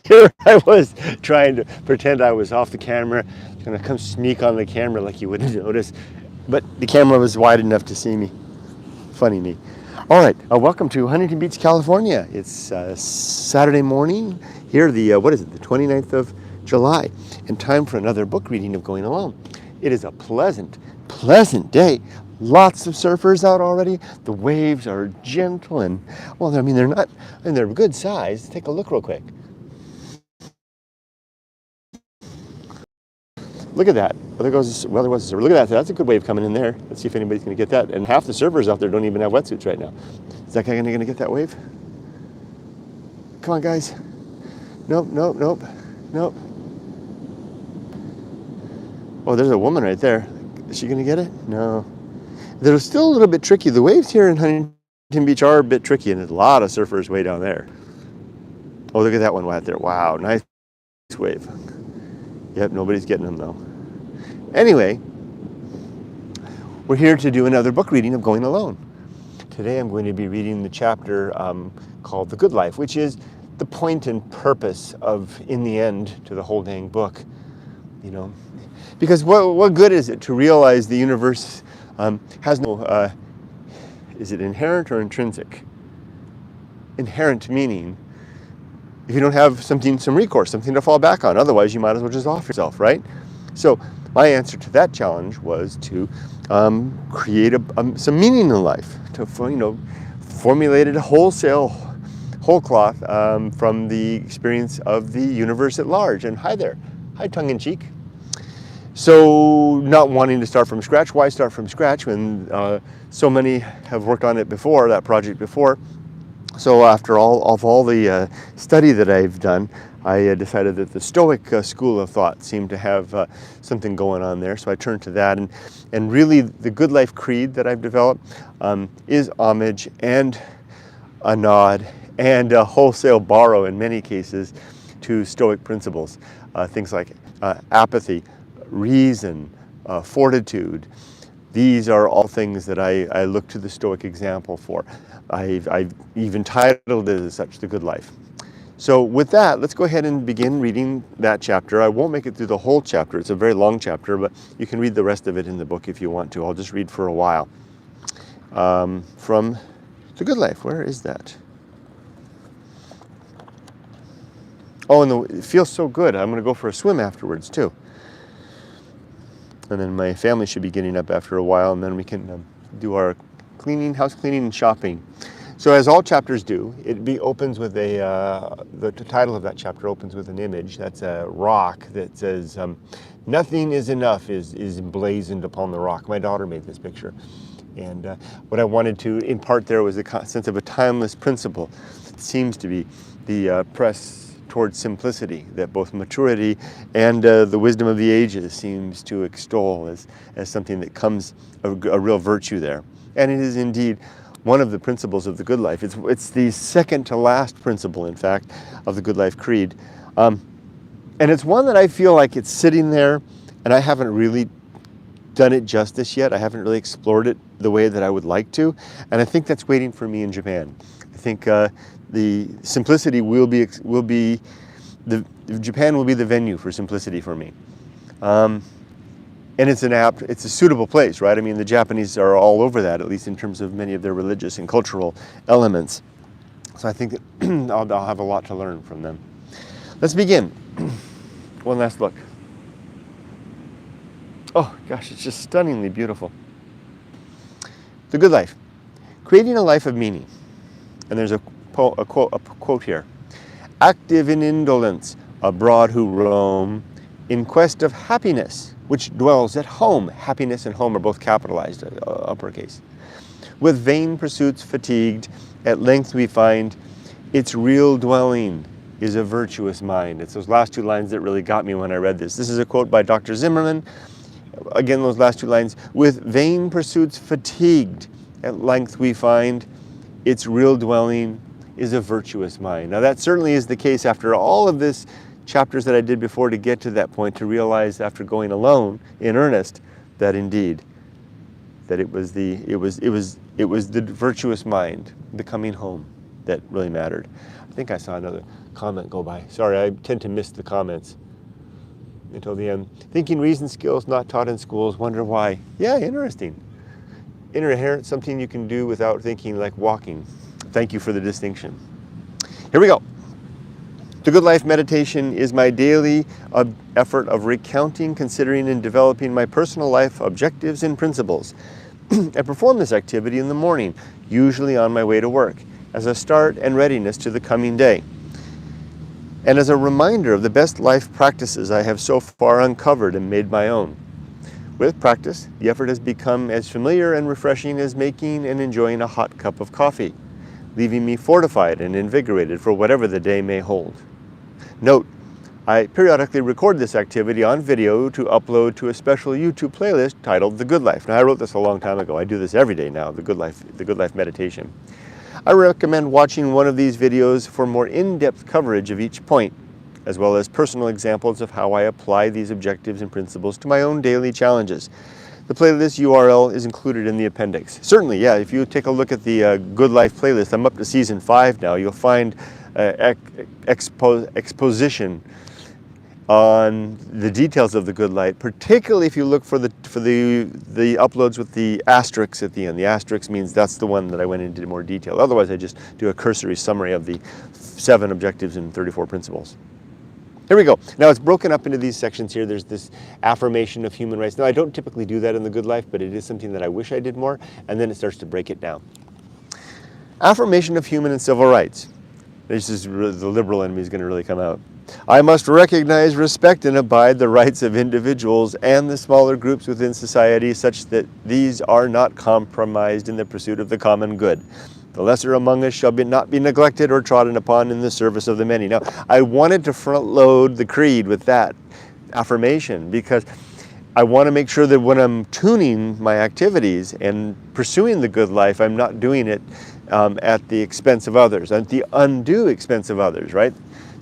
Here I was trying to pretend I was off the camera, gonna come sneak on the camera like you wouldn't notice, but the camera was wide enough to see me. Funny me. All right, welcome to Huntington Beach, California. It's Saturday morning here, the 29th of July, and time for another book reading of Going Alone. It is a pleasant day. Lots of surfers out already. The waves are gentle and, well, I mean, they're not, and they're good size. Take a look real quick. Look at that. Well, there was a surfer. Look at that. That's a good wave coming in there. Let's see if anybody's going to get that. And half the surfers out there don't even have wetsuits right now. Is that guy going to get that wave? Come on, guys. Nope. Oh, there's a woman right there. Is she going to get it? No. They're still a little bit tricky. The waves here in Huntington Beach are a bit tricky, and there's a lot of surfers way down there. Oh, look at that one right there. Wow, nice wave. Yep, nobody's getting them though. Anyway, we're here to do another book reading of Going Alone. Today I'm going to be reading the chapter called The Good Life, which is the point and purpose of, in the end, to the whole dang book. You know, because what good is it to realize the universe has no, is it inherent or intrinsic? Inherent meaning, if you don't have some recourse, something to fall back on. Otherwise, you might as well just off yourself, right? So my answer to that challenge was to create some meaning in life, to formulate it whole cloth from the experience of the universe at large. And hi there, hi tongue-in-cheek. So not wanting to start from scratch. Why start from scratch when so many have worked on it before, that project before? So after all the study that I've done, I decided that the Stoic school of thought seemed to have something going on there. So I turned to that, and really the Good Life Creed that I've developed is homage and a nod and a wholesale borrow in many cases to Stoic principles. Things like apathy, reason, fortitude. These are all things that I look to the Stoic example for. I've even titled it as such, The Good Life. So with that, let's go ahead and begin reading that chapter. I won't make it through the whole chapter. It's a very long chapter, but you can read the rest of it in the book if you want to. I'll just read for a while. From The Good Life, where is that? Oh, and it feels so good. I'm going to go for a swim afterwards too. And then my family should be getting up after a while, and then we can do our house cleaning and shopping. So as all chapters do, it opens with the title of that chapter opens with an image. That's a rock that says, "Nothing is enough" is emblazoned upon the rock. My daughter made this picture. And what I wanted to impart there was a sense of a timeless principle. It seems to be the press towards simplicity that both maturity and the wisdom of the ages seems to extol as something that comes a real virtue there. And it is indeed one of the principles of the Good Life. It's the second to last principle, in fact, of the Good Life Creed. And it's one that I feel like it's sitting there, and I haven't really done it justice yet. I haven't really explored it the way that I would like to. And I think that's waiting for me in Japan. I think the simplicity Japan will be the venue for simplicity for me. And it's a suitable place, right? I mean, the Japanese are all over that, at least in terms of many of their religious and cultural elements. So I think that I'll have a lot to learn from them. Let's begin. One last look. Oh gosh, it's just stunningly beautiful. The Good Life. Creating a life of meaning. And there's a quote here. Active in indolence, abroad who roam, in quest of happiness, which dwells at home. Happiness and home are both capitalized, uppercase. With vain pursuits fatigued, at length we find its real dwelling is a virtuous mind. It's those last two lines that really got me when I read this. This is a quote by Dr. Zimmerman. Again, those last two lines. With vain pursuits fatigued, at length we find its real dwelling is a virtuous mind. Now that certainly is the case after all of this chapters that I did before to get to that point, to realize after going alone in earnest that indeed that it was the virtuous mind, the coming home. that really mattered. I think I saw another comment go by. Sorry, I tend to miss the comments until the end. Thinking reason skills not taught in schools, wonder why. Yeah, interesting. Inherent, something you can do without thinking, like walking. Thank you for the distinction. Here we go. The Good Life meditation is my daily effort of recounting, considering, and developing my personal life objectives and principles. I perform this activity in the morning, usually on my way to work, as a start and readiness to the coming day, and as a reminder of the best life practices I have so far uncovered and made my own. With practice, the effort has become as familiar and refreshing as making and enjoying a hot cup of coffee, leaving me fortified and invigorated for whatever the day may hold. Note, I periodically record this activity on video to upload to a special YouTube playlist titled The Good Life. Now, I wrote this a long time ago. I do this every day now, The Good Life meditation. I recommend watching one of these videos for more in-depth coverage of each point, as well as personal examples of how I apply these objectives and principles to my own daily challenges. The playlist URL is included in the appendix. Certainly, yeah, if you take a look at the Good Life playlist, I'm up to season 5 now, you'll find exposition on the details of the Good Life, particularly if you look for the uploads with the asterisks at the end. The asterisk means that's the one that I went into more detail. Otherwise, I just do a cursory summary of the 7 objectives and 34 principles. Here we go. Now it's broken up into these sections here. There's this affirmation of human rights. Now I don't typically do that in the Good Life, but it is something that I wish I did more, and then it starts to break it down. Affirmation of human and civil rights. This is really, the liberal enemy is going to really come out. I must recognize, respect, and abide the rights of individuals and the smaller groups within society such that these are not compromised in the pursuit of the common good. The lesser among us shall not be neglected or trodden upon in the service of the many. Now, I wanted to front load the creed with that affirmation because I want to make sure that when I'm tuning my activities and pursuing the good life, I'm not doing it at the expense of others, at the undue expense of others, right?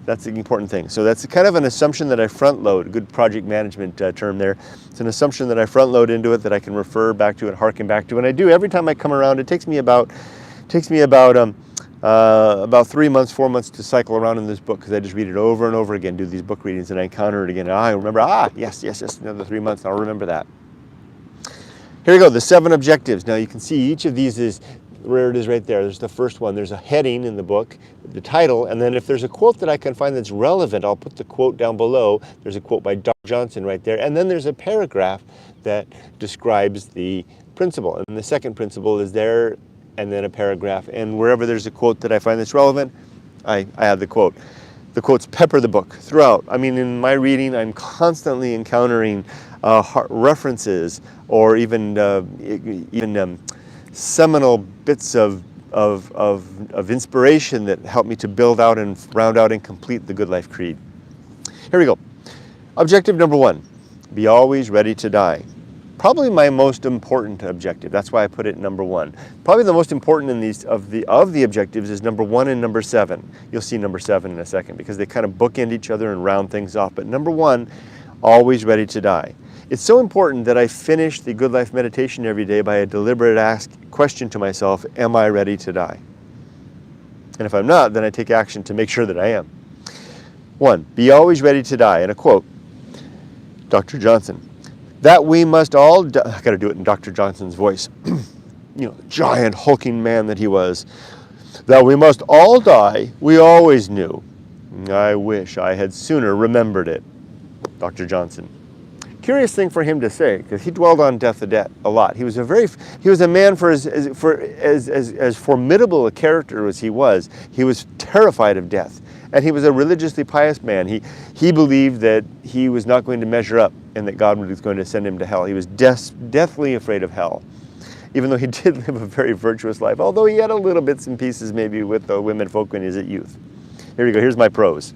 That's the important thing. So that's kind of an assumption that I front load, a good project management term there. It's an assumption that I front load into it that I can refer back to and harken back to. And I do every time I come around. It takes me about 3 months, 4 months to cycle around in this book because I just read it over and over again, do these book readings, and I encounter it again. I remember, yes, another 3 months, I'll remember that. Here we go, the 7 objectives. Now you can see each of these is, where it is right there. There's the first one. There's a heading in the book, the title, and then if there's a quote that I can find that's relevant, I'll put the quote down below. There's a quote by Dr. Johnson right there, and then there's a paragraph that describes the principle. And the second principle is there, and then a paragraph. And wherever there's a quote that I find that's relevant, I add the quote. The quotes pepper the book throughout. I mean, in my reading, I'm constantly encountering references or even seminal bits of inspiration that help me to build out and round out and complete the Good Life Creed. Here we go. Objective number 1, be always ready to die. Probably my most important objective. That's why I put it number 1. Probably the most important in these of the objectives is number 1 and number 7. You'll see number 7 in a second because they kind of bookend each other and round things off. But number 1, always ready to die. It's so important that I finish the Good Life meditation every day by a deliberate question to myself, am I ready to die? And if I'm not, then I take action to make sure that I am. 1, be always ready to die. And a quote, Dr. Johnson, that we must all die. I got to do it in Dr. Johnson's voice. Giant hulking man that he was. That we must all die, we always knew. I wish I had sooner remembered it. Dr. Johnson. Curious thing for him to say, because he dwelled on death a lot. He was a man for as formidable a character as he was terrified of death. And he was a religiously pious man. He believed that he was not going to measure up and that God was going to send him to hell. He was deathly afraid of hell, even though he did live a very virtuous life, although he had a little bits and pieces maybe with the women folk when he was at youth. Here we go, here's my prose.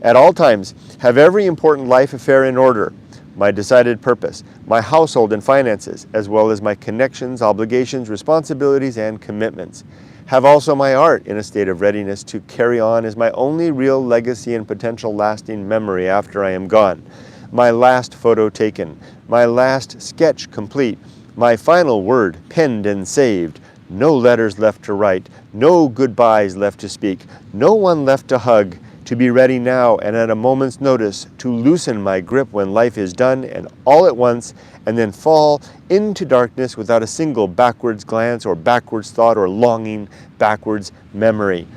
At all times, have every important life affair in order, my decided purpose, my household and finances, as well as my connections, obligations, responsibilities, and commitments. Have also my art in a state of readiness to carry on as my only real legacy and potential lasting memory after I am gone. My last photo taken, my last sketch complete, my final word penned and saved, No letters left to write, no goodbyes left to speak, no one left to hug, to be ready now and at a moment's notice to loosen my grip when life is done and all at once, and then fall into darkness without a single backwards glance or backwards thought or longing backwards memory.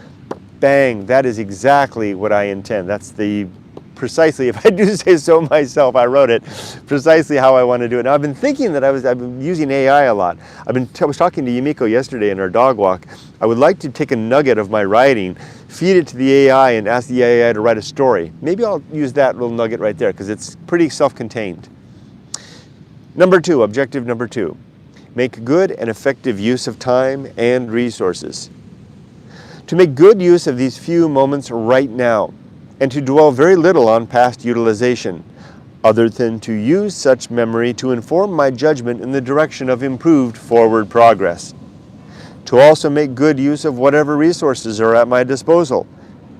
Bang, that is exactly what I intend. That's the precisely, if I do say so myself, I wrote it, precisely how I want to do it. Now, I've been thinking that I've been using AI a lot. I was talking to Yumiko yesterday in our dog walk. I would like to take a nugget of my writing, feed it to the AI, and ask the AI to write a story. Maybe I'll use that little nugget right there because it's pretty self-contained. Objective number 2, make good and effective use of time and resources. To make good use of these few moments right now, and to dwell very little on past utilization, other than to use such memory to inform my judgment in the direction of improved forward progress. To also make good use of whatever resources are at my disposal,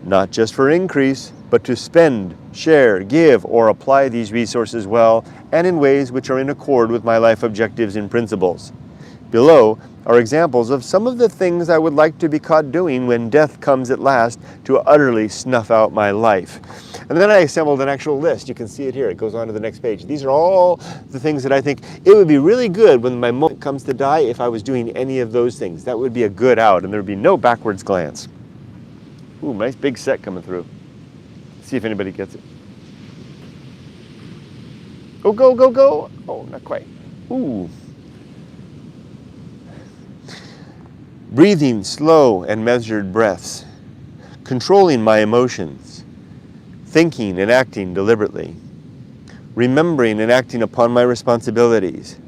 not just for increase, but to spend, share, give, or apply these resources well and in ways which are in accord with my life objectives and principles. Below are examples of some of the things I would like to be caught doing when death comes at last to utterly snuff out my life. And then I assembled an actual list. You can see it here. It goes on to the next page. These are all the things that I think it would be really good when my moment comes to die if I was doing any of those things. That would be a good out, and there would be no backwards glance. Ooh, nice big set coming through. Let's see if anybody gets it. Oh, go, go, go. Oh, not quite. Ooh. Breathing slow and measured breaths, controlling my emotions, thinking and acting deliberately, remembering and acting upon my responsibilities,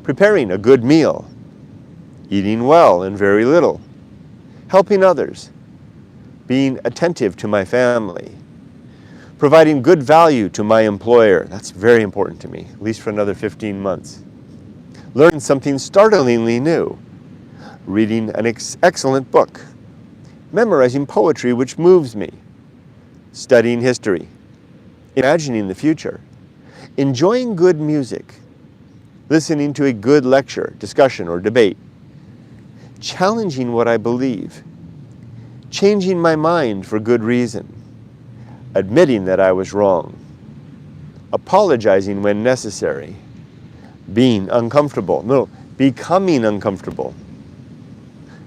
preparing a good meal, eating well and very little, helping others, being attentive to my family, providing good value to my employer. That's very important to me, at least for another 15 months. Learning something startlingly new, reading an excellent book, memorizing poetry which moves me, studying history, imagining the future, enjoying good music, listening to a good lecture, discussion, or debate, challenging what I believe, changing my mind for good reason, admitting that I was wrong, apologizing when necessary, being uncomfortable, becoming uncomfortable.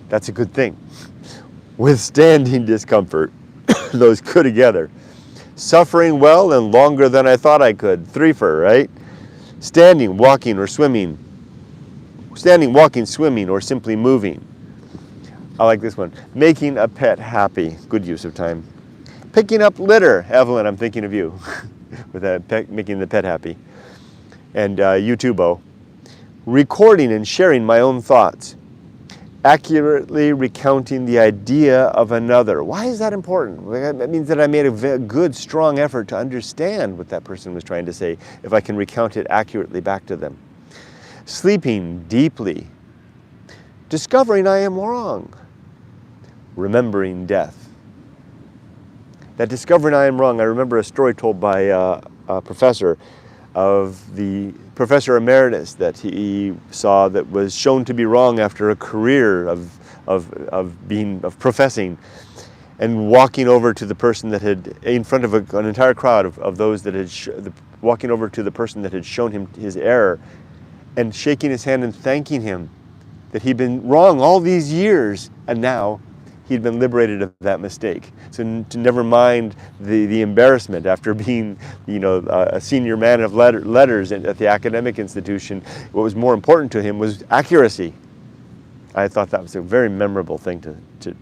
That's a good thing. Withstanding discomfort, those go together. Suffering well and longer than I thought I could, threefer, right? Standing, walking, or swimming. Standing, walking, swimming, or simply moving. I like this one. Making a pet happy, good use of time. Picking up litter, Evelyn, I'm thinking of you, with that making the pet happy. And you too, Bo. Recording and sharing my own thoughts. Accurately recounting the idea of another. Why is that important? That means that I made a good, strong effort to understand what that person was trying to say if I can recount it accurately back to them. Sleeping deeply. Discovering I am wrong. Remembering death. That discovering I am wrong, I remember a story told by a professor of the professor emeritus that he saw that was shown to be wrong after a career of professing, and walking over to the person that had, in front of an entire crowd of those that had, walking over to the person that had shown him his error, and shaking his hand and thanking him that he'd been wrong all these years, and now he'd been liberated of that mistake. So to never mind the embarrassment after being, a senior man of letters at the academic institution, what was more important to him was accuracy. I thought that was a very memorable thing to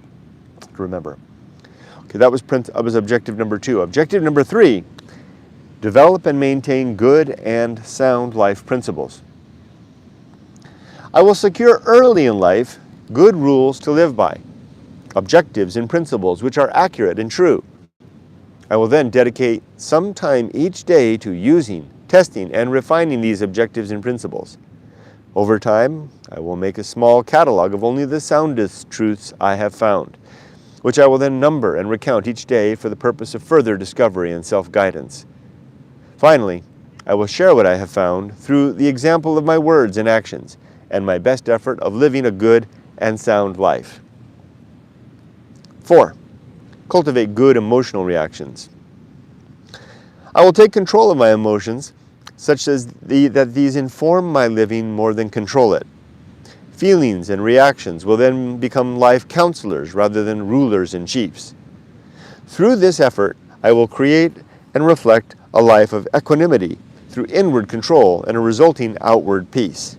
remember. Okay, that was objective number 2. Objective number 3, develop and maintain good and sound life principles. I will secure early in life good rules to live by, objectives and principles which are accurate and true. I will then dedicate some time each day to using, testing, and refining these objectives and principles. Over time, I will make a small catalog of only the soundest truths I have found, which I will then number and recount each day for the purpose of further discovery and self-guidance. Finally, I will share what I have found through the example of my words and actions, and my best effort of living a good and sound life. 4. Cultivate good emotional reactions. I will take control of my emotions, such as that these inform my living more than control it. Feelings and reactions will then become life counselors rather than rulers and chiefs. Through this effort, I will create and reflect a life of equanimity through inward control and a resulting outward peace.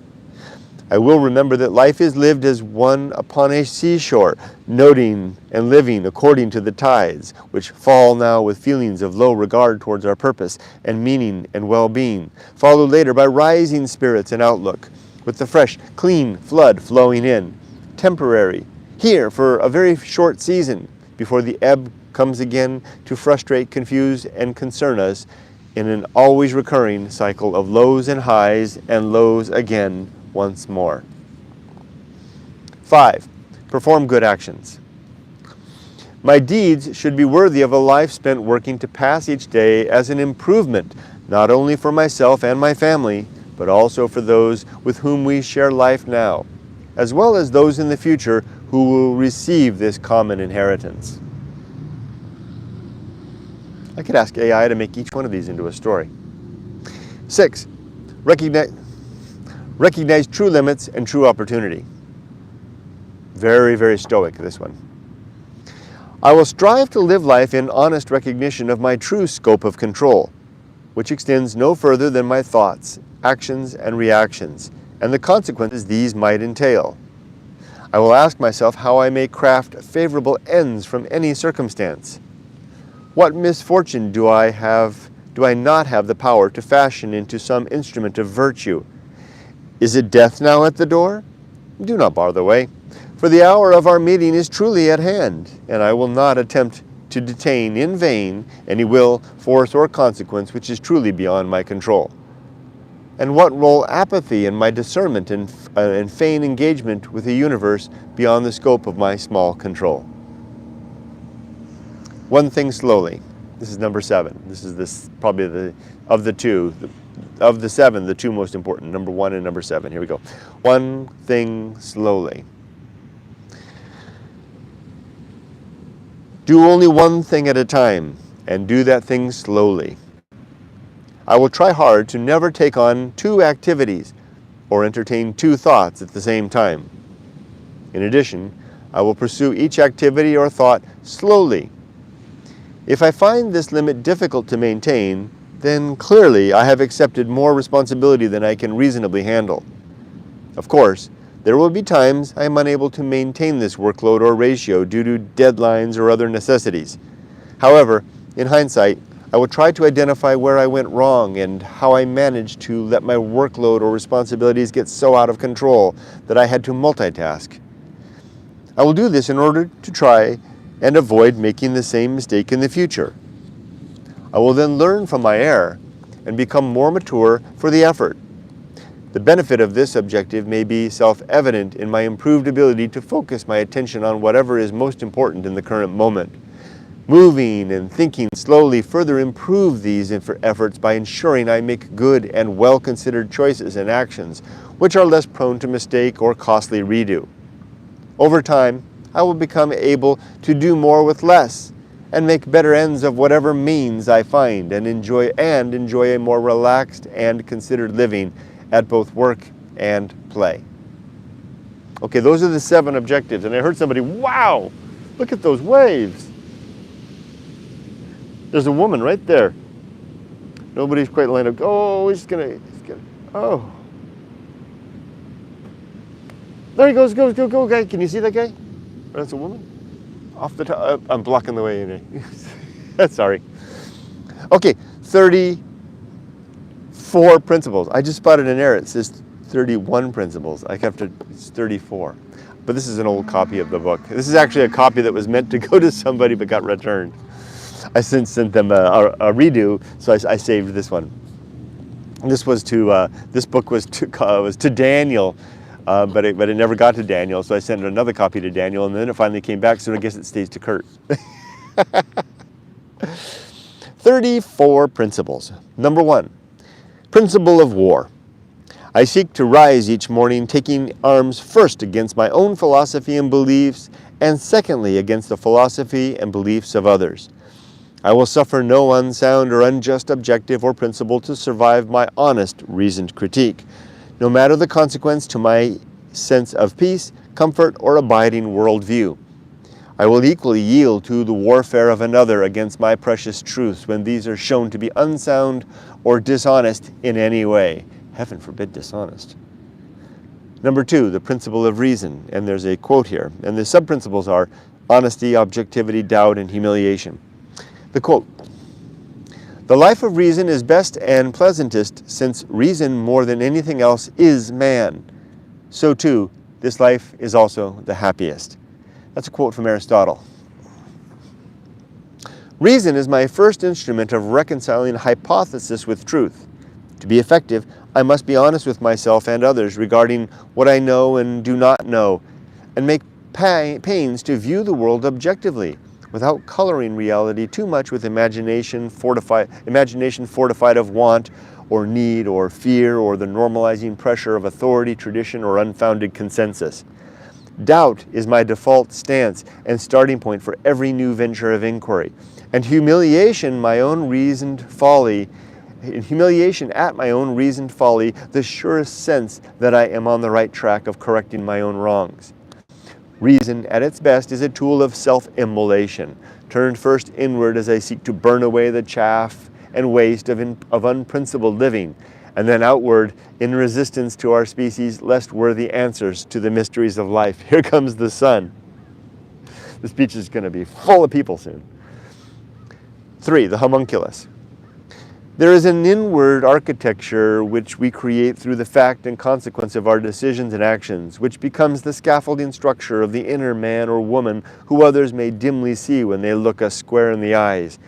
I will remember that life is lived as one upon a seashore, noting and living according to the tides, which fall now with feelings of low regard towards our purpose and meaning and well-being, followed later by rising spirits and outlook, with the fresh, clean flood flowing in, temporary, here for a very short season, before the ebb comes again to frustrate, confuse, and concern us in an always recurring cycle of lows and highs and lows again once more. 5. Perform good actions. My deeds should be worthy of a life spent working to pass each day as an improvement, not only for myself and my family, but also for those with whom we share life now, as well as those in the future who will receive this common inheritance. I could ask AI to make each one of these into a story. 6. Recognize true limits and true opportunity. Very, very stoic, this one. I will strive to live life in honest recognition of my true scope of control, which extends no further than my thoughts, actions, and reactions, and the consequences these might entail. I will ask myself how I may craft favorable ends from any circumstance. What misfortune do I not have the power to fashion into some instrument of virtue? Is it death now at the door? Do not bar the way, for the hour of our meeting is truly at hand, and I will not attempt to detain in vain any will, force, or consequence which is truly beyond my control. And what role apathy in my discernment and feign engagement with a universe beyond the scope of my small control? One thing slowly. This is number 7. This is probably of the 7, the 2 most important, number 1 and number 7. Here we go. One thing slowly. Do only one thing at a time, and do that thing slowly. I will try hard to never take on 2 activities or entertain 2 thoughts at the same time. In addition, I will pursue each activity or thought slowly. If I find this limit difficult to maintain, then clearly I have accepted more responsibility than I can reasonably handle. Of course, there will be times I am unable to maintain this workload or ratio due to deadlines or other necessities. However, in hindsight, I will try to identify where I went wrong and how I managed to let my workload or responsibilities get so out of control that I had to multitask. I will do this in order to try and avoid making the same mistake in the future. I will then learn from my error and become more mature for the effort. The benefit of this objective may be self-evident in my improved ability to focus my attention on whatever is most important in the current moment. Moving and thinking slowly further improve these efforts by ensuring I make good and well-considered choices and actions, which are less prone to mistake or costly redo. Over time, I will become able to do more with less and make better ends of whatever means I find and enjoy a more relaxed and considered living at both work and play. Okay, those are the 7 objectives. And I heard somebody, wow, look at those waves. There's a woman right there. Nobody's quite lined up. Oh, he's gonna, oh. There he goes, go, guy. Can you see that guy? That's a woman. Off the top, I'm blocking the way in. Sorry. Okay, 34 principles. I just spotted an error. It says 31 principles. It's 34. But this is an old copy of the book. This is actually a copy that was meant to go to somebody but got returned. I since sent them a redo, so I saved this one. This book was to Daniel. But it never got to Daniel, so I sent another copy to Daniel, and then it finally came back, so I guess it stays to Kurt. 34 principles. Number 1, principle of war. I seek to rise each morning, taking arms first against my own philosophy and beliefs, and secondly against the philosophy and beliefs of others. I will suffer no unsound or unjust objective or principle to survive my honest, reasoned critique, no matter the consequence to my sense of peace, comfort, or abiding worldview. I will equally yield to the warfare of another against my precious truths when these are shown to be unsound or dishonest in any way. Heaven forbid dishonest. Number 2, the principle of reason. And there's a quote here. And the sub-principles are honesty, objectivity, doubt, and humiliation. The quote, "The life of reason is best and pleasantest, since reason more than anything else is man. So too, this life is also the happiest." That's a quote from Aristotle. Reason is my first instrument of reconciling hypothesis with truth. To be effective, I must be honest with myself and others regarding what I know and do not know, and make pains to view the world objectively, without coloring reality too much with imagination fortified of want or need or fear or the normalizing pressure of authority, tradition, or unfounded consensus. Doubt is my default stance and starting point for every new venture of inquiry, and humiliation at my own reasoned folly, the surest sense that I am on the right track of correcting my own wrongs. Reason, at its best, is a tool of self-immolation, turned first inward as I seek to burn away the chaff and waste of unprincipled living, and then outward in resistance to our species' less worthy answers to the mysteries of life. Here comes the sun. The speech is going to be full of people soon. 3, the homunculus. There is an inward architecture which we create through the fact and consequence of our decisions and actions, which becomes the scaffolding structure of the inner man or woman who others may dimly see when they look us square in the eyes,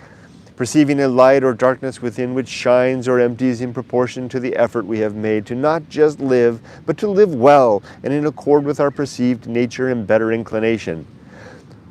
perceiving a light or darkness within which shines or empties in proportion to the effort we have made to not just live, but to live well and in accord with our perceived nature and better inclination.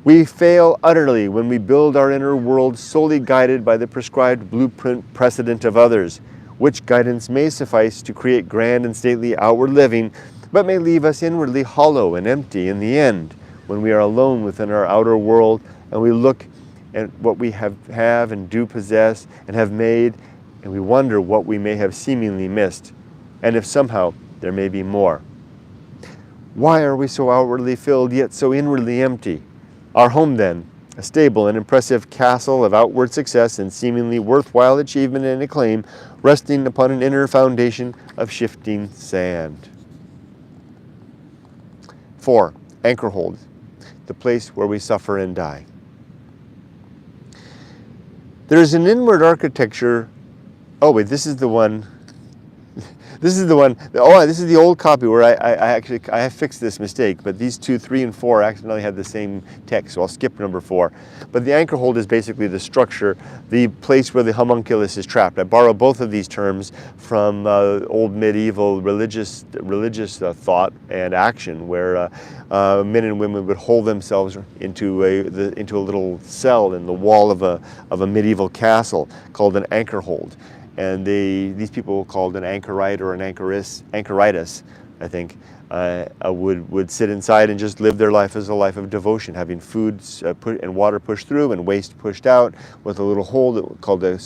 We fail utterly when we build our inner world solely guided by the prescribed blueprint precedent of others, which guidance may suffice to create grand and stately outward living, but may leave us inwardly hollow and empty in the end, when we are alone within our outer world and we look at what we have and do possess and have made, and we wonder what we may have seemingly missed, and if somehow there may be more. Why are we so outwardly filled yet so inwardly empty? Our home, then, a stable and impressive castle of outward success and seemingly worthwhile achievement and acclaim, resting upon an inner foundation of shifting sand. 4, Anchorhold, the place where we suffer and die. There is an inward architecture. Oh wait, this is the one. This is the one. Oh, this is the old copy where I have fixed this mistake. But these 2, 3, and 4 accidentally had the same text, so I'll skip number 4. But the Anchorhold is basically the structure, the place where the homunculus is trapped. I borrow both of these terms from old medieval religious thought and action, where men and women would hold themselves into a little cell in the wall of a medieval castle called an Anchorhold. And these people called an anchorite or an anchoritis, I think, would sit inside and just live their life as a life of devotion, having food and water pushed through and waste pushed out, with a little hole called a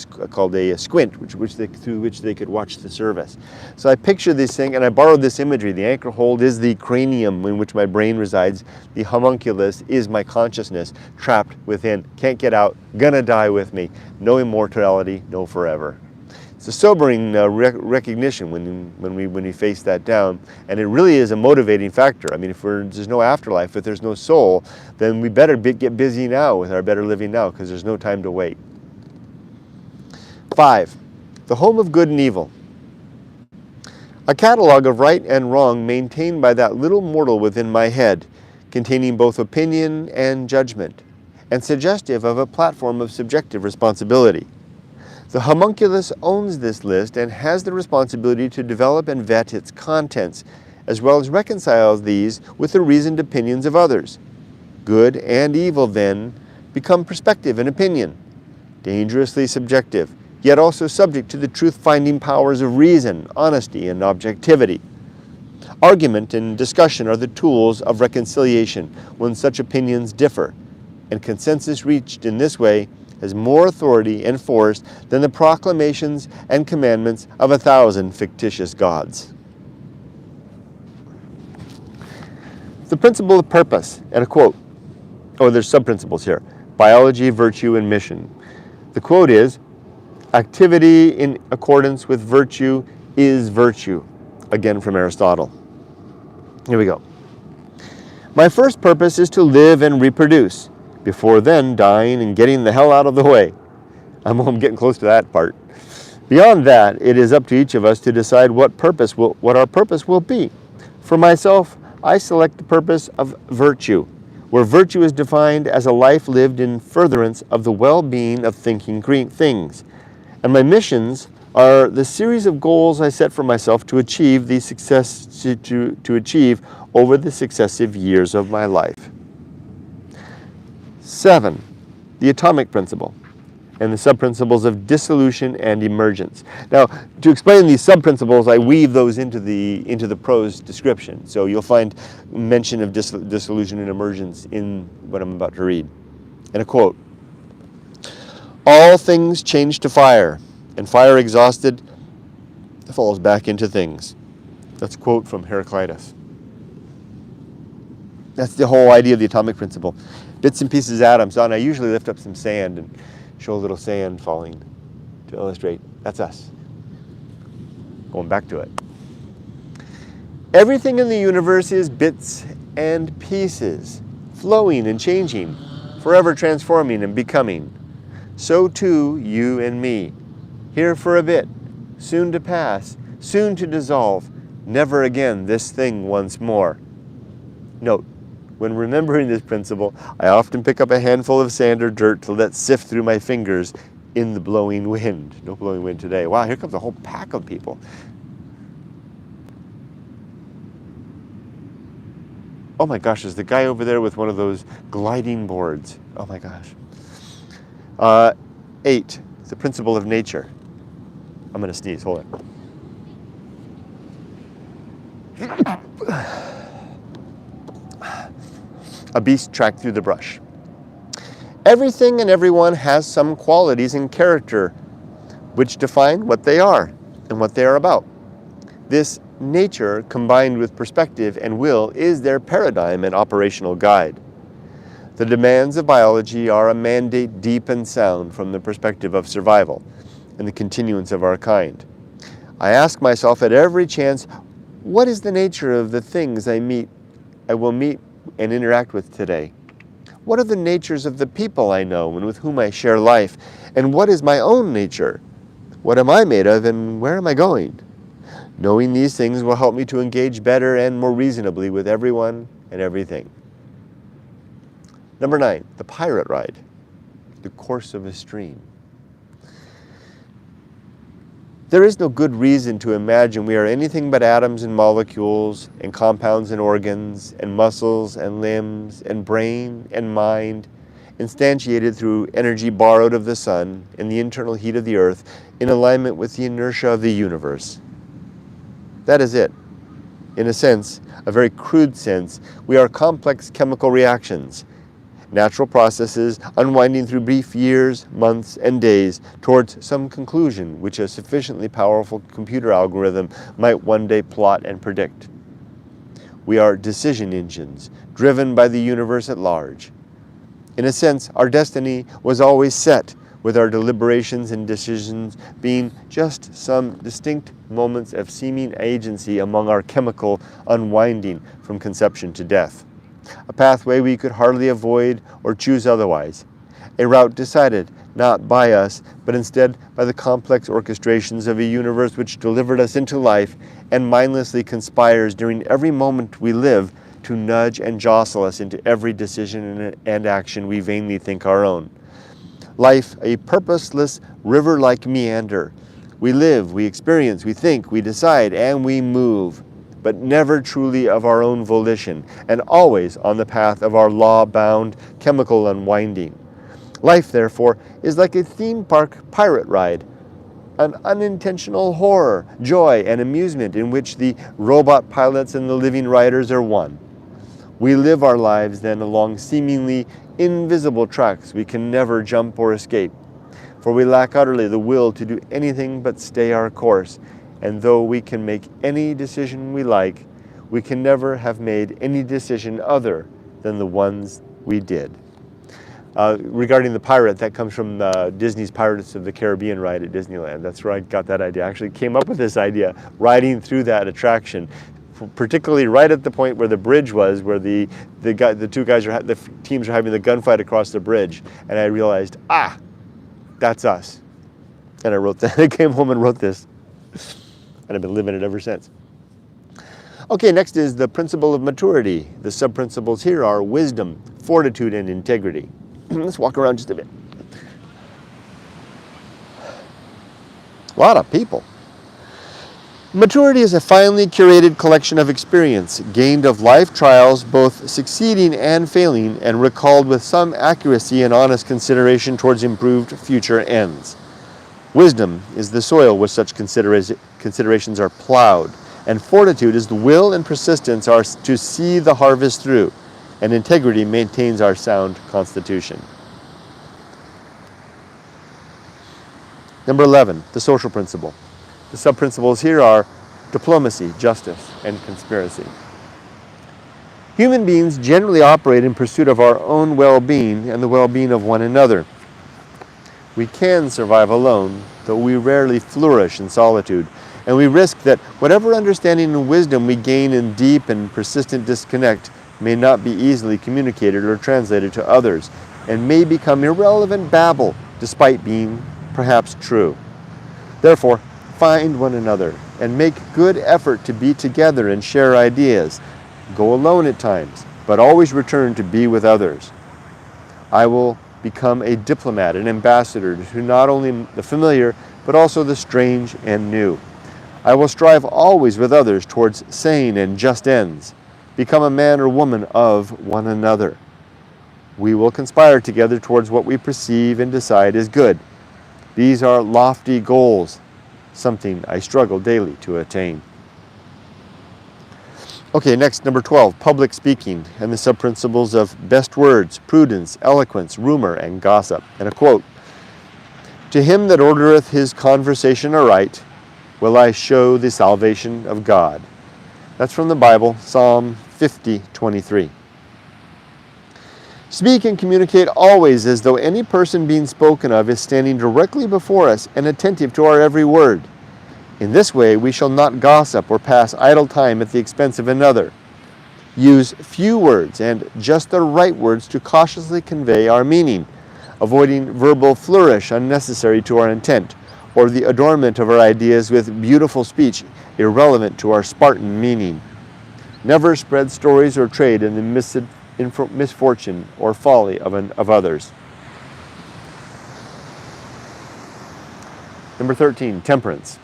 squint, through which they could watch the service. So I picture this thing, and I borrowed this imagery. The Anchorhold is the cranium in which my brain resides. The homunculus is my consciousness, trapped within, can't get out, gonna die with me. No immortality, no forever. It's a sobering recognition when we face that down, and it really is a motivating factor. I mean, if there's no afterlife, if there's no soul, then we better get busy now with our better living now, because there's no time to wait. 5, the home of good and evil. A catalog of right and wrong maintained by that little mortal within my head, containing both opinion and judgment, and suggestive of a platform of subjective responsibility. The homunculus owns this list and has the responsibility to develop and vet its contents, as well as reconcile these with the reasoned opinions of others. Good and evil, then, become perspective and opinion, dangerously subjective, yet also subject to the truth-finding powers of reason, honesty, and objectivity. Argument and discussion are the tools of reconciliation when such opinions differ, and consensus reached in this way has more authority and force than the proclamations and commandments of 1,000 fictitious gods. The principle of purpose, and a quote. Oh, there's sub-principles here. Biology, virtue, and mission. The quote is, activity in accordance with virtue is virtue. Again from Aristotle. Here we go. My first purpose is to live and reproduce, before then dying and getting the hell out of the way. I'm getting close to that part. Beyond that, it is up to each of us to decide what our purpose will be. For myself, I select the purpose of virtue, where virtue is defined as a life lived in furtherance of the well-being of thinking things. And my missions are the series of goals I set for myself to achieve to achieve over the successive years of my life. 7. The atomic principle and the sub-principles of dissolution and emergence. Now, to explain these sub-principles, I weave those into the prose description. So you'll find mention of dissolution and emergence in what I'm about to read. And a quote, all things change to fire, and fire exhausted falls back into things. That's a quote from Heraclitus. That's the whole idea of the atomic principle. Bits and pieces, atoms. And I usually lift up some sand and show a little sand falling to illustrate. That's us. Going back to it. Everything in the universe is bits and pieces, flowing and changing, forever transforming and becoming. So too, you and me. Here for a bit, soon to pass, soon to dissolve, never again this thing once more. Note, when remembering this principle, I often pick up a handful of sand or dirt to let sift through my fingers in the blowing wind. No blowing wind today. Wow, here comes a whole pack of people. Oh my gosh, there's the guy over there with one of those gliding boards. Oh my gosh. 8, the principle of nature. I'm going to sneeze, hold on. A beast tracked through the brush. Everything and everyone has some qualities and character which define what they are and what they are about. This nature, combined with perspective and will, is their paradigm and operational guide. The demands of biology are a mandate deep and sound from the perspective of survival and the continuance of our kind. I ask myself at every chance, what is the nature of the things I will meet and interact with today? What are the natures of the people I know and with whom I share life? And what is my own nature? What am I made of and where am I going? Knowing these things will help me to engage better and more reasonably with everyone and everything. Number 9, the pirate ride, the course of a stream. There is no good reason to imagine we are anything but atoms and molecules and compounds and organs and muscles and limbs and brain and mind, instantiated through energy borrowed of the sun and the internal heat of the earth in alignment with the inertia of the universe. That is it. In a sense, a very crude sense, we are complex chemical reactions, natural processes unwinding through brief years, months, and days towards some conclusion which a sufficiently powerful computer algorithm might one day plot and predict. We are decision engines, driven by the universe at large. In a sense, our destiny was always set, with our deliberations and decisions being just some distinct moments of seeming agency among our chemical unwinding from conception to death. A pathway we could hardly avoid or choose otherwise. A route decided not by us, but instead by the complex orchestrations of a universe which delivered us into life and mindlessly conspires during every moment we live to nudge and jostle us into every decision and action we vainly think our own. Life, a purposeless river-like meander. We live, we experience, we think, we decide, and we move, but never truly of our own volition, and always on the path of our law-bound chemical unwinding. Life, therefore, is like a theme park pirate ride, an unintentional horror, joy, and amusement in which the robot pilots and the living writers are one. We live our lives then along seemingly invisible tracks we can never jump or escape, for we lack utterly the will to do anything but stay our course, and though we can make any decision we like, we can never have made any decision other than the ones we did. Regarding the pirate, that comes from Disney's Pirates of the Caribbean ride at Disneyland. That's where I got that idea. I actually came up with this idea riding through that attraction, particularly right at the point where the bridge was, where the teams are having the gunfight across the bridge, and I realized, that's us. And I wrote that. I came home and wrote this, and I've been living it ever since. Okay, next is the principle of maturity. The sub-principles here are wisdom, fortitude, and integrity. Let's walk around just a bit. A lot of people. Maturity is a finely curated collection of experience, gained of life trials, both succeeding and failing, and recalled with some accuracy and honest consideration towards improved future ends. Wisdom is the soil where such considerations are plowed, and fortitude is the will and persistence are to see the harvest through, and integrity maintains our sound constitution. Number 11, the social principle. The sub-principles here are diplomacy, justice, and conspiracy. Human beings generally operate in pursuit of our own well-being and the well-being of one another. We can survive alone, though we rarely flourish in solitude, and we risk that whatever understanding and wisdom we gain in deep and persistent disconnect may not be easily communicated or translated to others, and may become irrelevant babble, despite being perhaps true. Therefore, find one another and make good effort to be together and share ideas. Go alone at times, but always return to be with others. I will become a diplomat, an ambassador to not only the familiar, but also the strange and new. I will strive always with others towards sane and just ends. Become a man or woman of one another. We will conspire together towards what we perceive and decide is good. These are lofty goals, something I struggle daily to attain. Okay, next, number 12, public speaking, and the sub-principles of best words, prudence, eloquence, rumor, and gossip. And a quote, "To him that ordereth his conversation aright, will I show the salvation of God." That's from the Bible, Psalm 50:23. Speak and communicate always as though any person being spoken of is standing directly before us and attentive to our every word. In this way we shall not gossip or pass idle time at the expense of another. Use few words and just the right words to cautiously convey our meaning, avoiding verbal flourish unnecessary to our intent, or the adornment of our ideas with beautiful speech irrelevant to our Spartan meaning. Never spread stories or trade in the misfortune or folly of others. Number 13, temperance.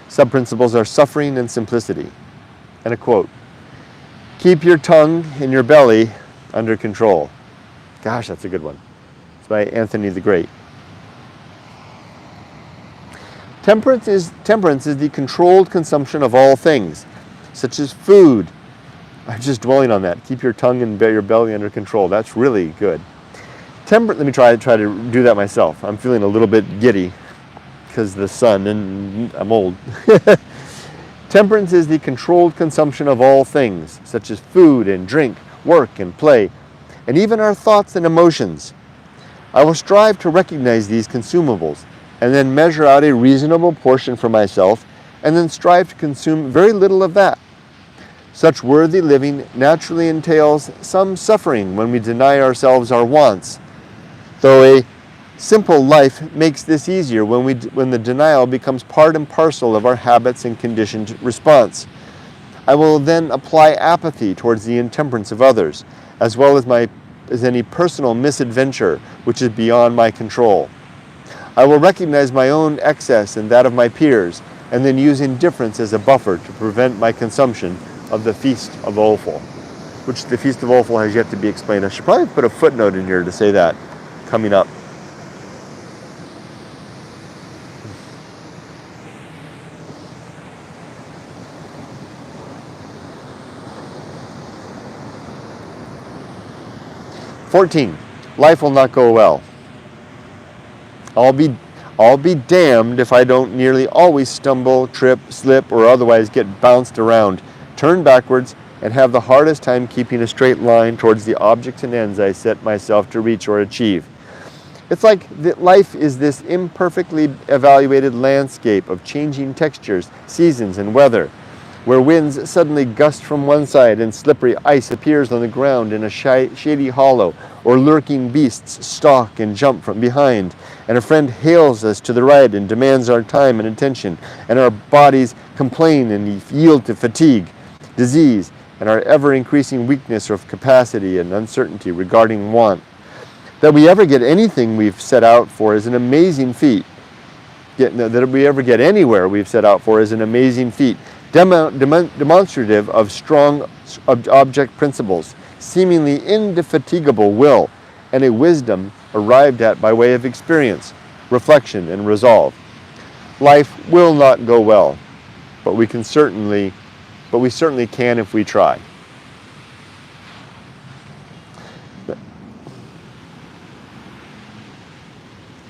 Sub-principles are suffering and simplicity. And a quote, "Keep your tongue in your belly under control." Gosh, that's a good one. It's by Anthony the Great. Temperance is the controlled consumption of all things, such as food. I'm just dwelling on that. Keep your tongue and your belly under control. That's really good. Let me try to do that myself. I'm feeling a little bit giddy because of the sun and I'm old. Temperance is the controlled consumption of all things, such as food and drink, work and play, and even our thoughts and emotions. I will strive to recognize these consumables and then measure out a reasonable portion for myself, and then strive to consume very little of that. Such worthy living naturally entails some suffering when we deny ourselves our wants, though a simple life makes this easier when the denial becomes part and parcel of our habits and conditioned response. I will then apply apathy towards the intemperance of others, as well as any personal misadventure which is beyond my control. I will recognize my own excess and that of my peers, and then use indifference as a buffer to prevent my consumption of the Feast of Offal, which the Feast of Offal has yet to be explained. I should probably put a footnote in here to say that coming up. 14. Life will not go well. I'll be damned if I don't nearly always stumble, trip, slip, or otherwise get bounced around, turn backwards, and have the hardest time keeping a straight line towards the objects and ends I set myself to reach or achieve. It's like life is this imperfectly evaluated landscape of changing textures, seasons, and weather, where winds suddenly gust from one side and slippery ice appears on the ground in a shady hollow, or lurking beasts stalk and jump from behind, and a friend hails us to the right and demands our time and attention, and our bodies complain and yield to fatigue, disease, and our ever-increasing weakness of capacity and uncertainty regarding want. That we ever get anything we've set out for is an amazing feat. That we ever get anywhere we've set out for is an amazing feat, demonstrative of strong object principles, seemingly indefatigable will, and a wisdom arrived at by way of experience, reflection, and resolve. Life will not go well, but we certainly can if we try.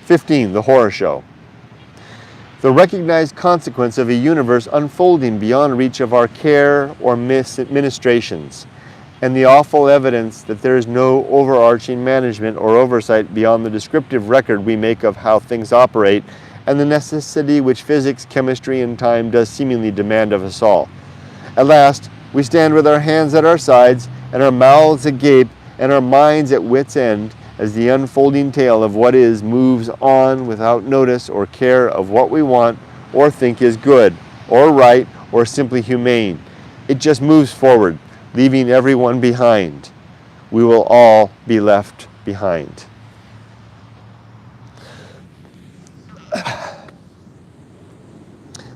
"15. The horror show. The recognized consequence of a universe unfolding beyond reach of our care or ministrations, and the awful evidence that there is no overarching management or oversight beyond the descriptive record we make of how things operate, and the necessity which physics, chemistry, and time does seemingly demand of us all. At last, we stand with our hands at our sides, and our mouths agape, and our minds at wit's end, as the unfolding tale of what is moves on without notice or care of what we want or think is good, or right, or simply humane. It just moves forward, leaving everyone behind. We will all be left behind."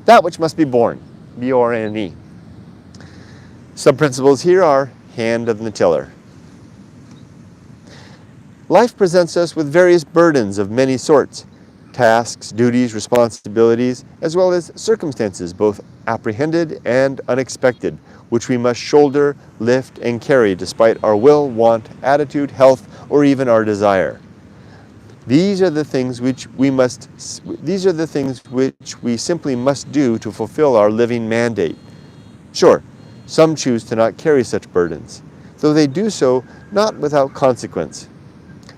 That which must be born, B-O-R-N-E. Sub-principles here are hand of the tiller. Life presents us with various burdens of many sorts, tasks, duties, responsibilities, as well as circumstances, both apprehended and unexpected, which we must shoulder, lift, and carry despite our will, want, attitude, health, or even our desire. These are the things which we simply must do to fulfill our living mandate. Sure, some choose to not carry such burdens, though they do so not without consequence.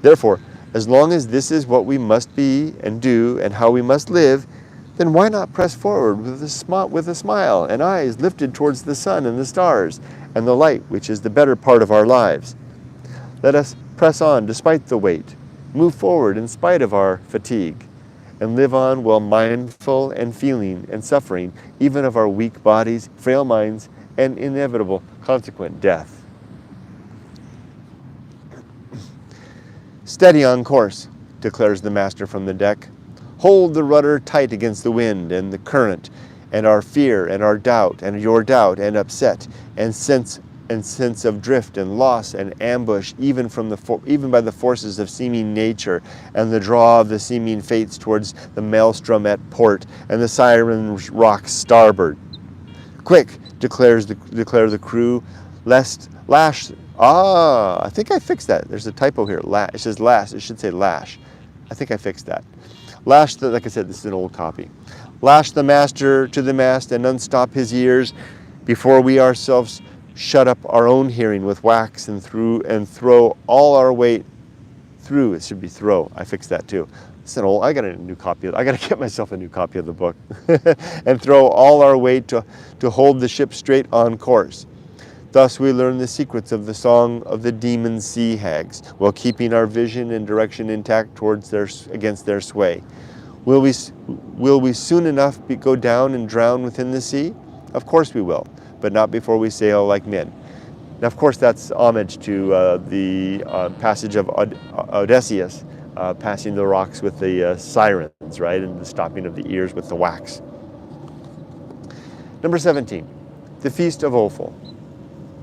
Therefore, as long as this is what we must be and do and how we must live, then why not press forward with a smile and eyes lifted towards the sun and the stars and the light which is the better part of our lives? Let us press on despite the weight, move forward in spite of our fatigue, and live on while mindful and feeling and suffering even of our weak bodies, frail minds, and inevitable consequent death. "Steady on course," declares the master from the deck. "Hold the rudder tight against the wind and the current, and our fear and our doubt and your doubt and upset and sense of drift and loss and ambush, even by the forces of seeming nature and the draw of the seeming fates towards the maelstrom at port and the siren rocks starboard. Quick," declare the crew, "lest lash." I think I fixed that. There's a typo here. It says lash. It should say lash. I think I fixed that. Lash, like I said, this is an old copy. "Lash the master to the mast and unstop his ears before we ourselves shut up our own hearing with wax and throw all our weight through." It should be throw. I fixed that too. It's an old. I got a new copy. I got to get myself a new copy of the book. "And throw all our weight to hold the ship straight on course. Thus we learn the secrets of the song of the demon sea hags, while keeping our vision and direction intact against their sway. Will we soon enough go down and drown within the sea? Of course we will, but not before we sail like men." Now, of course, that's homage to the passage of Odysseus passing the rocks with the sirens, right, and the stopping of the ears with the wax. Number 17, the Feast of Offal,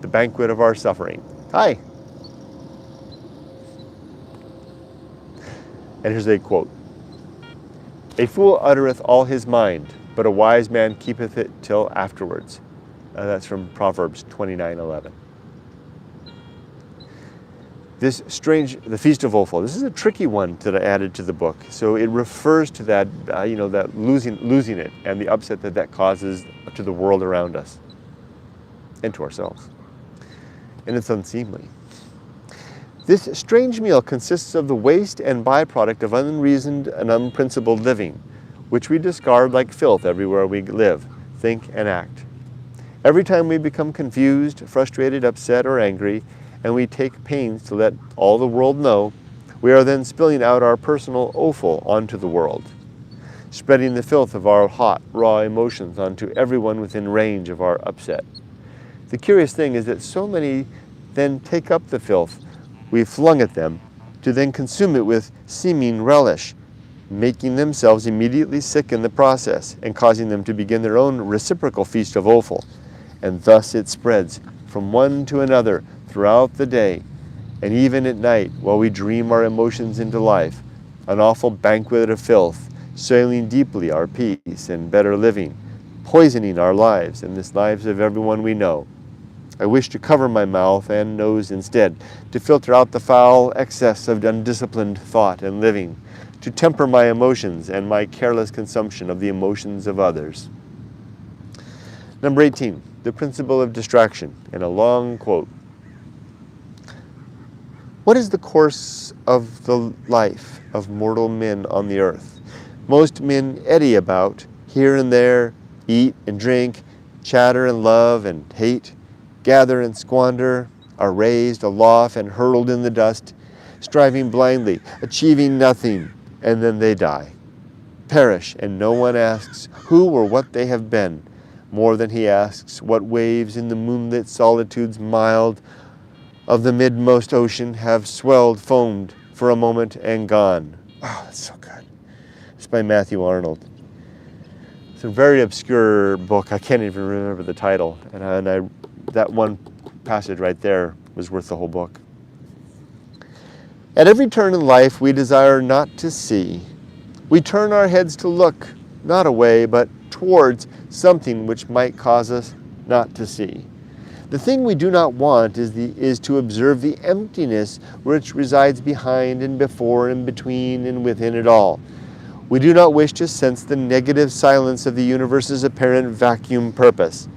the banquet of our suffering. Hi. And here's a quote. "A fool uttereth all his mind, but a wise man keepeth it till afterwards." That's from Proverbs 29:11. The Feast of Offal. This is a tricky one that I added to the book. So it refers to that, that losing it and the upset that causes to the world around us and to ourselves. And it's unseemly. This strange meal consists of the waste and byproduct of unreasoned and unprincipled living, which we discard like filth everywhere we live, think, and act. Every time we become confused, frustrated, upset, or angry, and we take pains to let all the world know, we are then spilling out our personal offal onto the world, spreading the filth of our hot, raw emotions onto everyone within range of our upset. The curious thing is that so many then take up the filth we flung at them to then consume it with seeming relish, making themselves immediately sick in the process and causing them to begin their own reciprocal feast of offal. And thus it spreads from one to another throughout the day, and even at night while we dream our emotions into life, an awful banquet of filth, soiling deeply our peace and better living, poisoning our lives and the lives of everyone we know. I wish to cover my mouth and nose instead, to filter out the foul excess of undisciplined thought and living, to temper my emotions and my careless consumption of the emotions of others. Number 18, the principle of distraction, and a long quote. What is the course of the life of mortal men on the earth? Most men eddy about, here and there, eat and drink, chatter and love and hate, gather and squander, are raised aloft and hurled in the dust, striving blindly, achieving nothing, and then they die. Perish, and no one asks who or what they have been, more than he asks what waves in the moonlit solitudes mild of the midmost ocean have swelled, foamed for a moment, and gone. Oh, that's so good. It's by Matthew Arnold. It's a very obscure book. I can't even remember the title, and that one passage right there was worth the whole book. At every turn in life we desire not to see. We turn our heads to look, not away, but towards something which might cause us not to see. The thing we do not want is to observe the emptiness which resides behind and before and between and within it all. We do not wish to sense the negative silence of the universe's apparent vacuum purpose.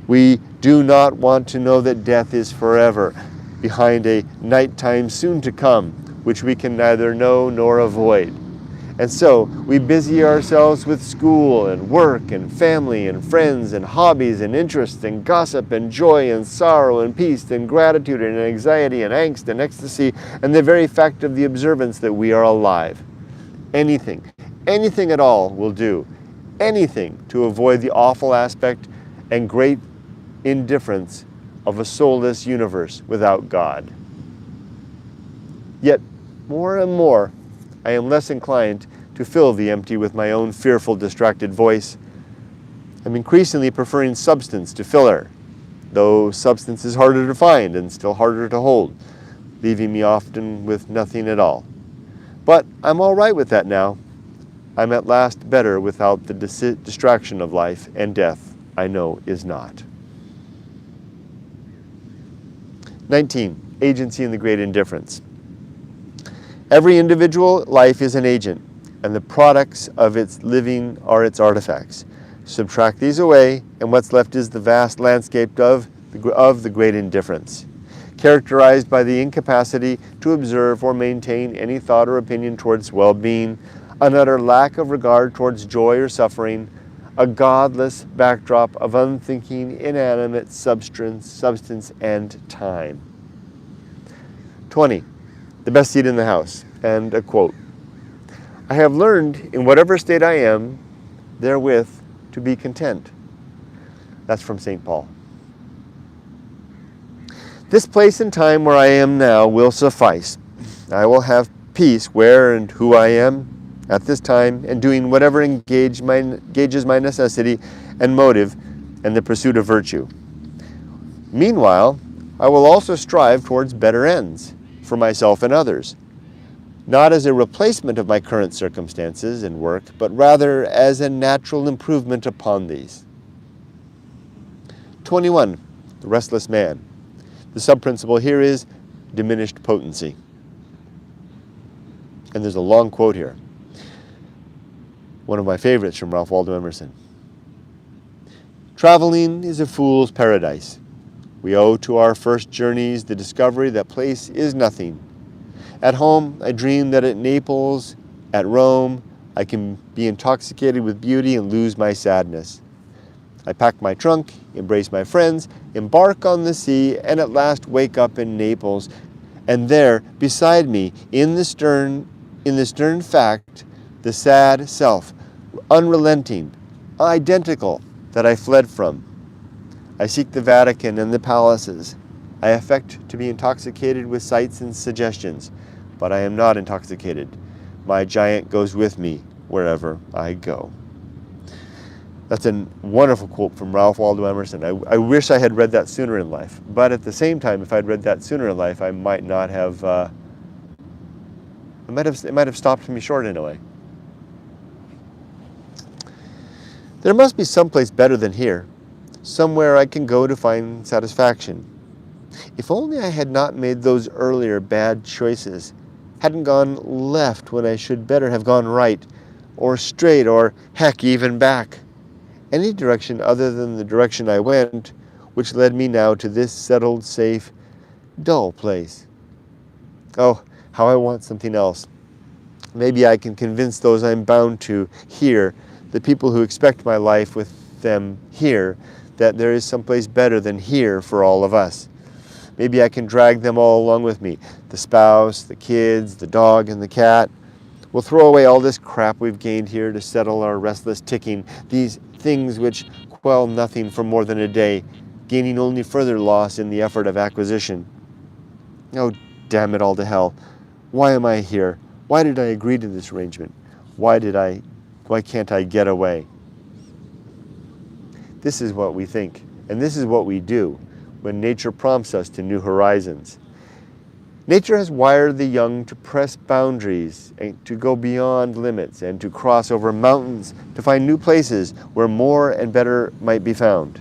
We do not want to know that death is forever, behind a nighttime soon to come, which we can neither know nor avoid. And so we busy ourselves with school and work and family and friends and hobbies and interests and gossip and joy and sorrow and peace and gratitude and anxiety and angst and ecstasy and the very fact of the observance that we are alive. Anything at all will do. Anything to avoid the awful aspect and great indifference of a soulless universe without God. Yet, more and more, I am less inclined to fill the empty with my own fearful, distracted voice. I'm increasingly preferring substance to filler, though substance is harder to find and still harder to hold, leaving me often with nothing at all. But I'm all right with that now. I'm at last better without the distraction of life, and death, I know, is not. 19. Agency in the great indifference. Every individual life is an agent, and the products of its living are its artifacts. Subtract these away, and what's left is the vast landscape of the great indifference, characterized by the incapacity to observe or maintain any thought or opinion towards well-being, an utter lack of regard towards joy or suffering, a godless backdrop of unthinking, inanimate substance and time. 20. The best seat in the house, and a quote. I have learned, in whatever state I am, therewith to be content. That's from St. Paul. This place and time where I am now will suffice. I will have peace where and who I am at this time, and doing whatever engages my necessity and motive and the pursuit of virtue. Meanwhile, I will also strive towards better ends for myself and others, not as a replacement of my current circumstances and work, but rather as a natural improvement upon these. 21. The restless man. The sub-principle here is diminished potency. And there's a long quote here. One of my favorites from Ralph Waldo Emerson. Traveling is a fool's paradise. We owe to our first journeys the discovery that place is nothing. At home, I dream that at Naples, at Rome, I can be intoxicated with beauty and lose my sadness. I pack my trunk, embrace my friends, embark on the sea, and at last wake up in Naples. And there, beside me, in the stern fact, the sad self, unrelenting, identical, that I fled from. I seek the Vatican and the palaces. I affect to be intoxicated with sights and suggestions, but I am not intoxicated. My giant goes with me wherever I go. That's a wonderful quote from Ralph Waldo Emerson. I wish I had read that sooner in life, but at the same time, if I'd read that sooner in life, I might not have. It might have stopped me short in a way. There must be someplace better than here, somewhere I can go to find satisfaction. If only I had not made those earlier bad choices, hadn't gone left when I should better have gone right, or straight, or heck, even back. Any direction other than the direction I went, which led me now to this settled, safe, dull place. Oh, how I want something else. Maybe I can convince those I'm bound to here, the people who expect my life with them here, that there is someplace better than here for all of us. Maybe I can drag them all along with me, the spouse, the kids, the dog, and the cat. We'll throw away all this crap we've gained here to settle our restless ticking, these things which quell nothing for more than a day, gaining only further loss in the effort of acquisition. Oh, damn it all to hell. Why am I here? Why did I agree to this arrangement? Why can't I get away? This is what we think, and this is what we do when nature prompts us to new horizons. Nature has wired the young to press boundaries and to go beyond limits and to cross over mountains to find new places where more and better might be found.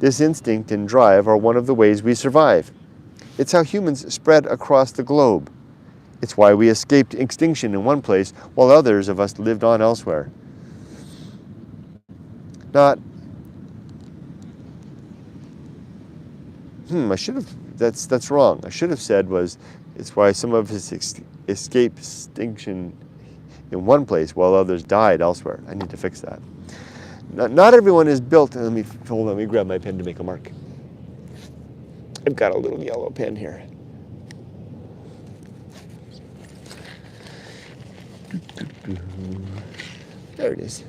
This instinct and drive are one of the ways we survive. It's how humans spread across the globe. It's why we escaped extinction in one place while others of us lived on elsewhere. That's wrong. I should have said it's why some of us escaped extinction in one place while others died elsewhere. I need to fix that. Not everyone is built. Let me grab my pen to make a mark. I've got a little yellow pen here. There it is.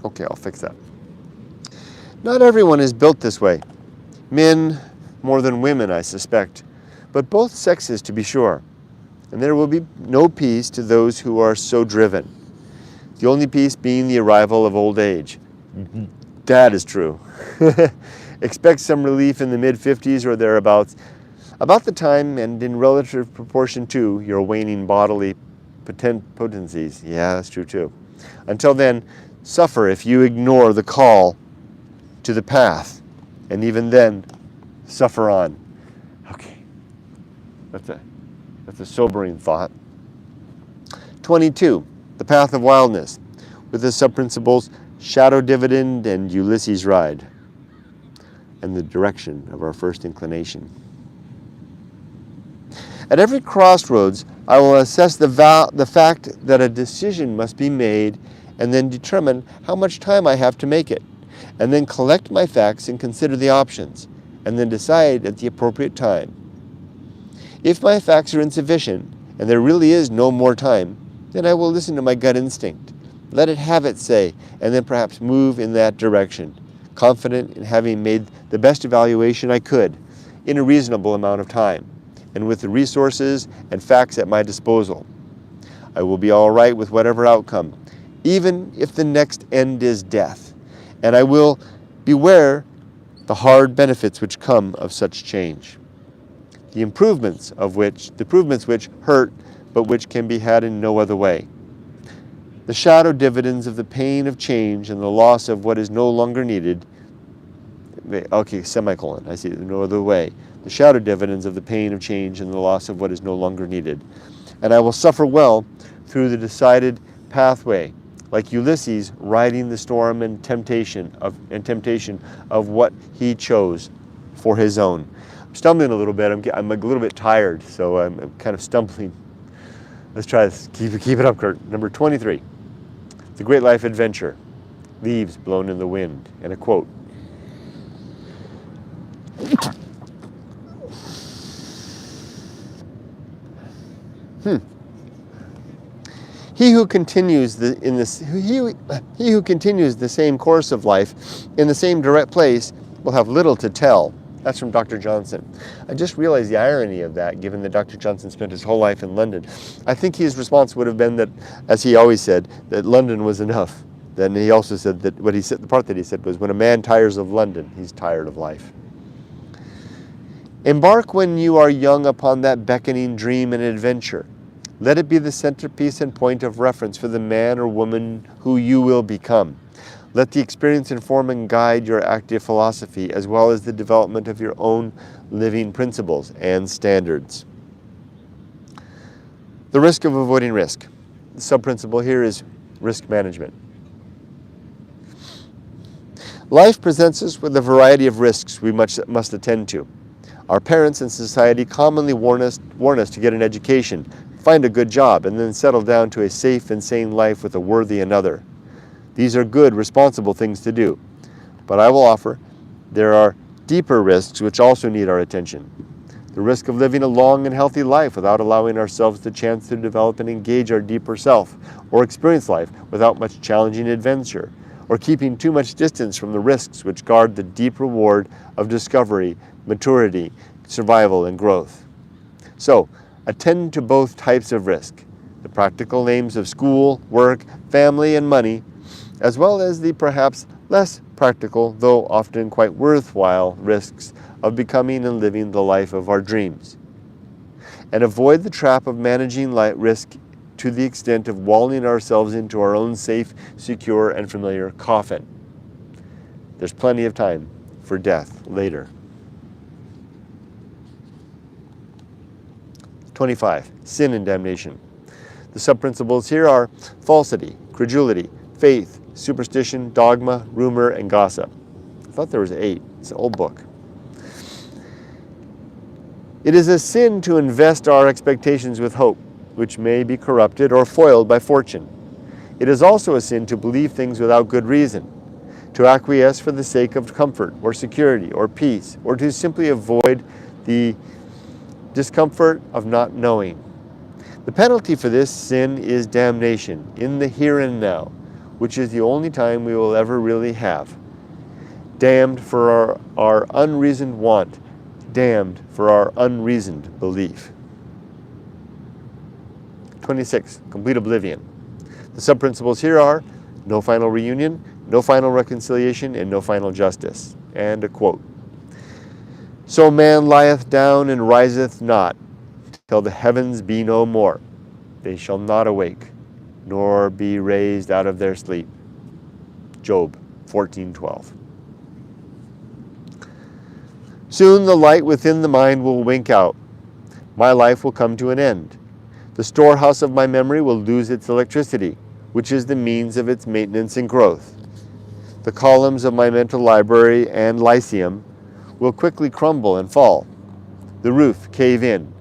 Okay, I'll fix that. Not everyone is built this way. Men more than women, I suspect, but both sexes to be sure. And there will be no peace to those who are so driven. The only peace being the arrival of old age. That is true. Expect some relief in the mid-50s or thereabouts, about the time and in relative proportion to your waning bodily potencies. Yeah, that's true too. Until then, suffer if you ignore the call to the path, and even then, suffer on. Okay, that's a sobering thought. 22, the path of wildness, with the sub-principles shadow dividend and Ulysses ride, and the direction of our first inclination. At every crossroads, I will assess the fact that a decision must be made and then determine how much time I have to make it, and then collect my facts and consider the options, and then decide at the appropriate time. If my facts are insufficient, and there really is no more time, then I will listen to my gut instinct, let it have its say, and then perhaps move in that direction, confident in having made the best evaluation I could in a reasonable amount of time, and with the resources and facts at my disposal. I will be all right with whatever outcome, even if the next end is death, and I will beware the hard benefits which come of such change. The improvements which hurt, but which can be had in no other way. The shadow dividends of the pain of change and the loss of what is no longer needed. Okay, semicolon, I see, no other way. The shadow dividends of the pain of change and the loss of what is no longer needed. And I will suffer well through the decided pathway, like Ulysses riding the storm and temptation of what he chose for his own. I'm stumbling a little bit. I'm a little bit tired, so I'm kind of stumbling. Let's try this. Keep it up, Kurt. Number 23. The Great Life Adventure. Leaves blown in the wind. And a quote. He who continues the same course of life in the same direct place will have little to tell. That's from Dr. Johnson. I just realized the irony of that, given that Dr. Johnson spent his whole life in London. I think his response would have been that, as he always said, that London was enough. Then he also said that the part that he said was, when a man tires of London, he's tired of life. Embark when you are young upon that beckoning dream and adventure. Let it be the centerpiece and point of reference for the man or woman who you will become. Let the experience inform and guide your active philosophy, as well as the development of your own living principles and standards. The risk of avoiding risk. The sub-principle here is risk management. Life presents us with a variety of risks we must attend to. Our parents and society commonly warn us to get an education, find a good job, and then settle down to a safe and sane life with a worthy another. These are good, responsible things to do. But I will offer there are deeper risks which also need our attention. The risk of living a long and healthy life without allowing ourselves the chance to develop and engage our deeper self, or experience life without much challenging adventure, or keeping too much distance from the risks which guard the deep reward of discovery, maturity, survival, and growth. So, attend to both types of risk, the practical aims of school, work, family, and money, as well as the perhaps less practical, though often quite worthwhile, risks of becoming and living the life of our dreams. And avoid the trap of managing risk to the extent of walling ourselves into our own safe, secure, and familiar coffin. There's plenty of time for death later. 25. Sin and damnation. The sub-principles here are falsity, credulity, faith, superstition, dogma, rumor, and gossip. I thought there was 8. It's an old book. It is a sin to invest our expectations with hope, which may be corrupted or foiled by fortune. It is also a sin to believe things without good reason, to acquiesce for the sake of comfort or security or peace, or to simply avoid the discomfort of not knowing. The penalty for this sin is damnation in the here and now, which is the only time we will ever really have. Damned for our unreasoned want, damned for our unreasoned belief. 26. Complete oblivion. The sub-principles here are no final reunion, no final reconciliation, and no final justice. And a quote. So man lieth down and riseth not, till the heavens be no more. They shall not awake, nor be raised out of their sleep. Job 14:12. Soon the light within the mind will wink out. My life will come to an end. The storehouse of my memory will lose its electricity, which is the means of its maintenance and growth. The columns of my mental library and lyceum will quickly crumble and fall, the roof cave in,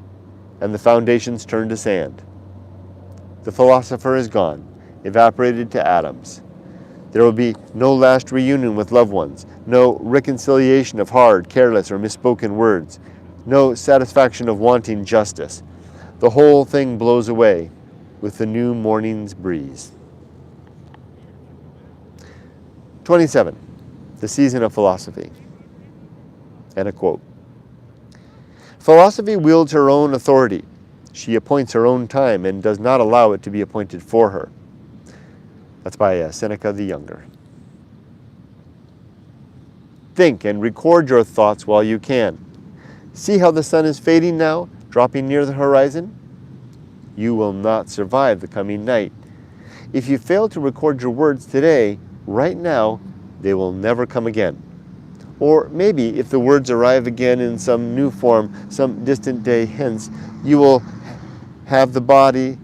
and the foundations turn to sand. The philosopher is gone, evaporated to atoms. There will be no last reunion with loved ones, no reconciliation of hard, careless, or misspoken words, no satisfaction of wanting justice. The whole thing blows away with the new morning's breeze. 27. The season of philosophy. And a quote. Philosophy wields her own authority. She appoints her own time and does not allow it to be appointed for her. That's by Seneca the Younger. Think and record your thoughts while you can. See how the sun is fading now, dropping near the horizon? You will not survive the coming night. If you fail to record your words today, right now, they will never come again. Or maybe if the words arrive again in some new form, some distant day hence, you will have the body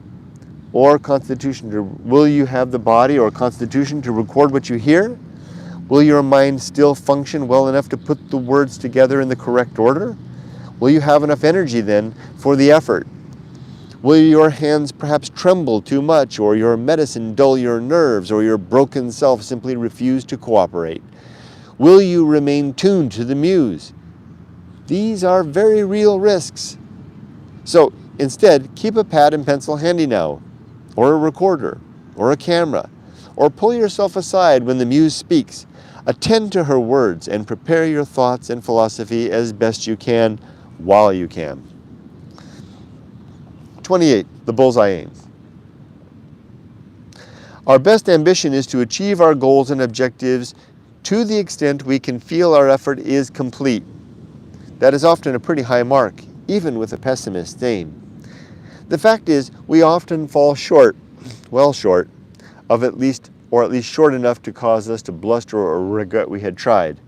or constitution to, will you have the body or constitution to record what you hear? Will your mind still function well enough to put the words together in the correct order? Will you have enough energy then for the effort? Will your hands perhaps tremble too much, or your medicine dull your nerves, or your broken self simply refuse to cooperate? Will you remain tuned to the muse? These are very real risks. So instead, keep a pad and pencil handy now, or a recorder, or a camera, or pull yourself aside when the muse speaks. Attend to her words and prepare your thoughts and philosophy as best you can while you can. 28. The bullseye aim. Our best ambition is to achieve our goals and objectives to the extent we can feel our effort is complete. That is often a pretty high mark, even with a pessimist's aim. The fact is, we often fall short, well short, of at least short enough to cause us to bluster or regret we had tried.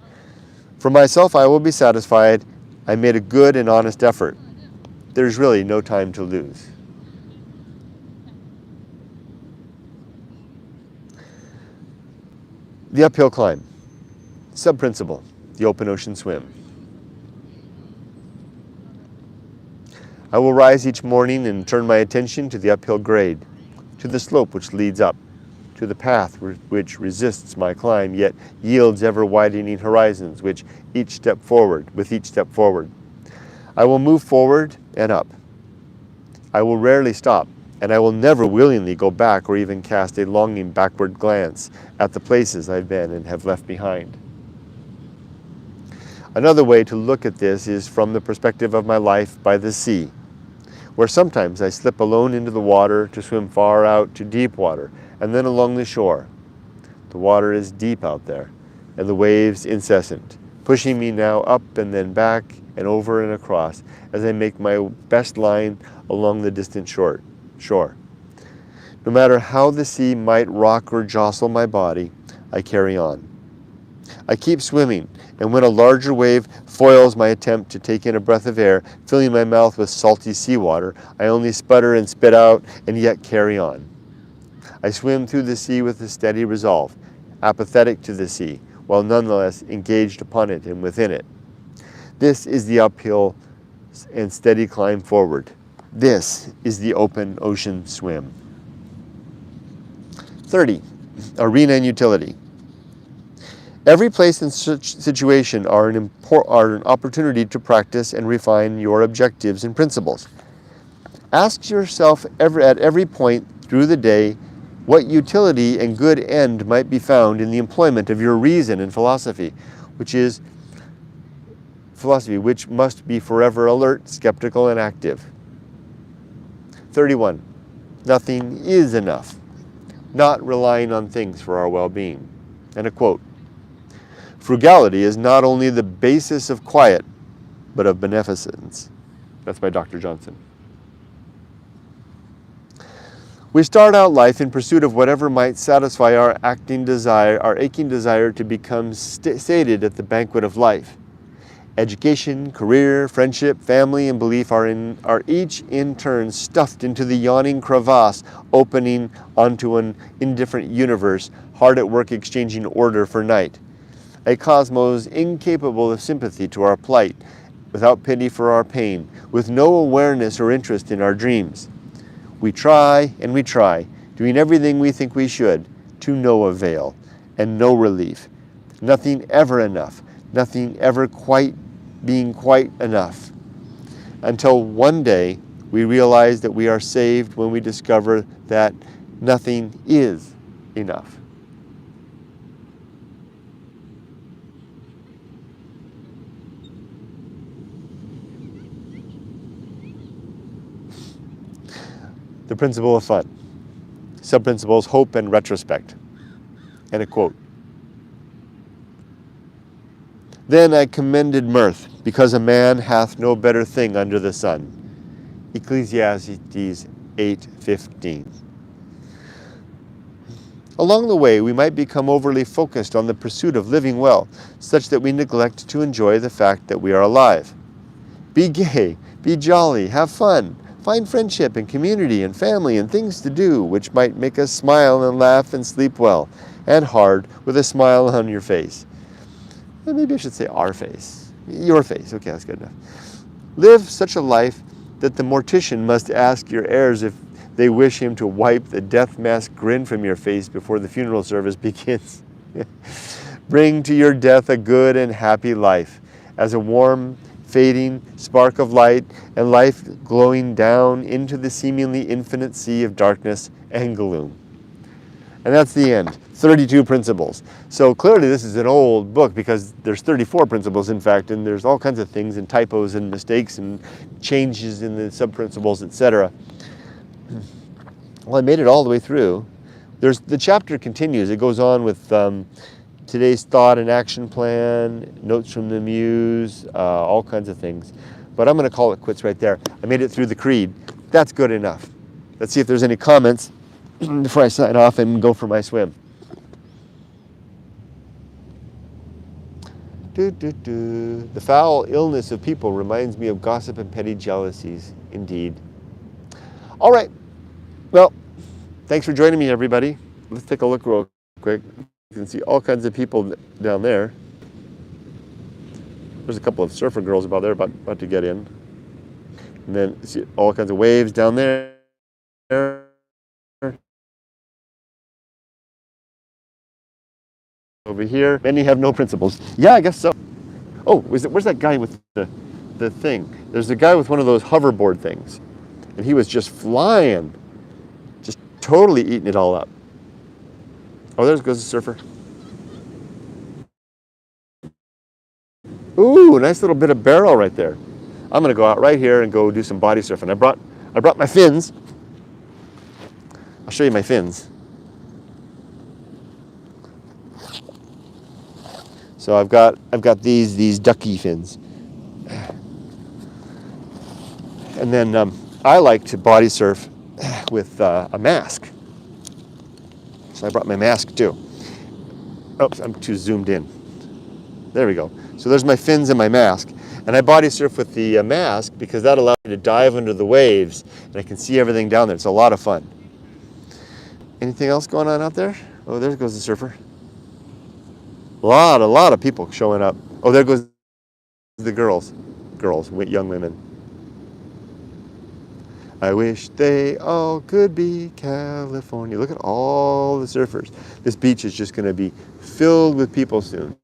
For myself, I will be satisfied I made a good and honest effort. There's really no time to lose. The uphill climb. Sub-principle, the open ocean swim. I will rise each morning and turn my attention to the uphill grade, to the slope which leads up, to the path which resists my climb, yet yields ever-widening horizons, with each step forward. I will move forward and up. I will rarely stop, and I will never willingly go back or even cast a longing backward glance at the places I've been and have left behind. Another way to look at this is from the perspective of my life by the sea, where sometimes I slip alone into the water to swim far out to deep water, and then along the shore. The water is deep out there, and the waves incessant, pushing me now up and then back and over and across as I make my best line along the distant shore. No matter how the sea might rock or jostle my body, I carry on. I keep swimming, and when a larger wave foils my attempt to take in a breath of air, filling my mouth with salty seawater, I only sputter and spit out and yet carry on. I swim through the sea with a steady resolve, apathetic to the sea, while nonetheless engaged upon it and within it. This is the uphill and steady climb forward. This is the open ocean swim. 30. Arena and utility. Every place and such situation are an opportunity to practice and refine your objectives and principles. Ask yourself at every point through the day what utility and good end might be found in the employment of your reason and philosophy, which must be forever alert, skeptical, and active. 31. Nothing is enough. Not relying on things for our well-being. And a quote, frugality is not only the basis of quiet, but of beneficence. That's by Dr. Johnson. We start out life in pursuit of whatever might satisfy our aching desire to become sated at the banquet of life. Education, career, friendship, family, and belief are each in turn stuffed into the yawning crevasse opening onto an indifferent universe, hard at work exchanging order for night. A cosmos incapable of sympathy to our plight, without pity for our pain, with no awareness or interest in our dreams. We try and we try, doing everything we think we should, to no avail and no relief. Nothing ever enough, nothing ever being quite enough. Until one day we realize that we are saved when we discover that nothing is enough. The principle of fun. Sub-principles, hope and retrospect. And a quote. Then I commended mirth, because a man hath no better thing under the sun. Ecclesiastes 8:15. Along the way, we might become overly focused on the pursuit of living well, such that we neglect to enjoy the fact that we are alive. Be gay, be jolly, have fun, find friendship and community and family and things to do which might make us smile and laugh and sleep well and hard with a smile on your face. Well, maybe I should say our face. Your face. Okay, that's good enough. Live such a life that the mortician must ask your heirs if they wish him to wipe the death mask grin from your face before the funeral service begins. Bring to your death a good and happy life, as a warm, fading spark of light, and life glowing down into the seemingly infinite sea of darkness and gloom. And that's the end. 32 principles. So clearly this is an old book, because there's 34 principles, in fact, and there's all kinds of things and typos and mistakes and changes in the sub-principles, etc. Well, I made it all the way through. The chapter continues. It goes on with today's thought and action plan, notes from the muse, all kinds of things. But I'm going to call it quits right there. I made it through the creed. That's good enough. Let's see if there's any comments before I sign off and go for my swim. The foul illness of people reminds me of gossip and petty jealousies, indeed. All right. Well, thanks for joining me, everybody. Let's take a look real quick. You can see all kinds of people down there. There's a couple of surfer girls about there about to get in. And then see all kinds of waves down there. Over here, many have no principles. Yeah, I guess so. Oh, where's that guy with the thing? There's a guy with one of those hoverboard things. And he was just flying. Just totally eating it all up. Oh, there goes the surfer. Ooh, nice little bit of barrel right there. I'm gonna go out right here and go do some body surfing. I brought my fins. I'll show you my fins. So I've got these ducky fins. And then I like to body surf with a mask. So I brought my mask too. Oops, I'm too zoomed in. There we go. So there's my fins and my mask. And I body surf with the mask because that allows me to dive under the waves and I can see everything down there. It's a lot of fun. Anything else going on out there? Oh, there goes the surfer. A lot of people showing up. Oh, there goes the girls, young women. I wish they all could be California. Look at all the surfers. This beach is just going to be filled with people soon.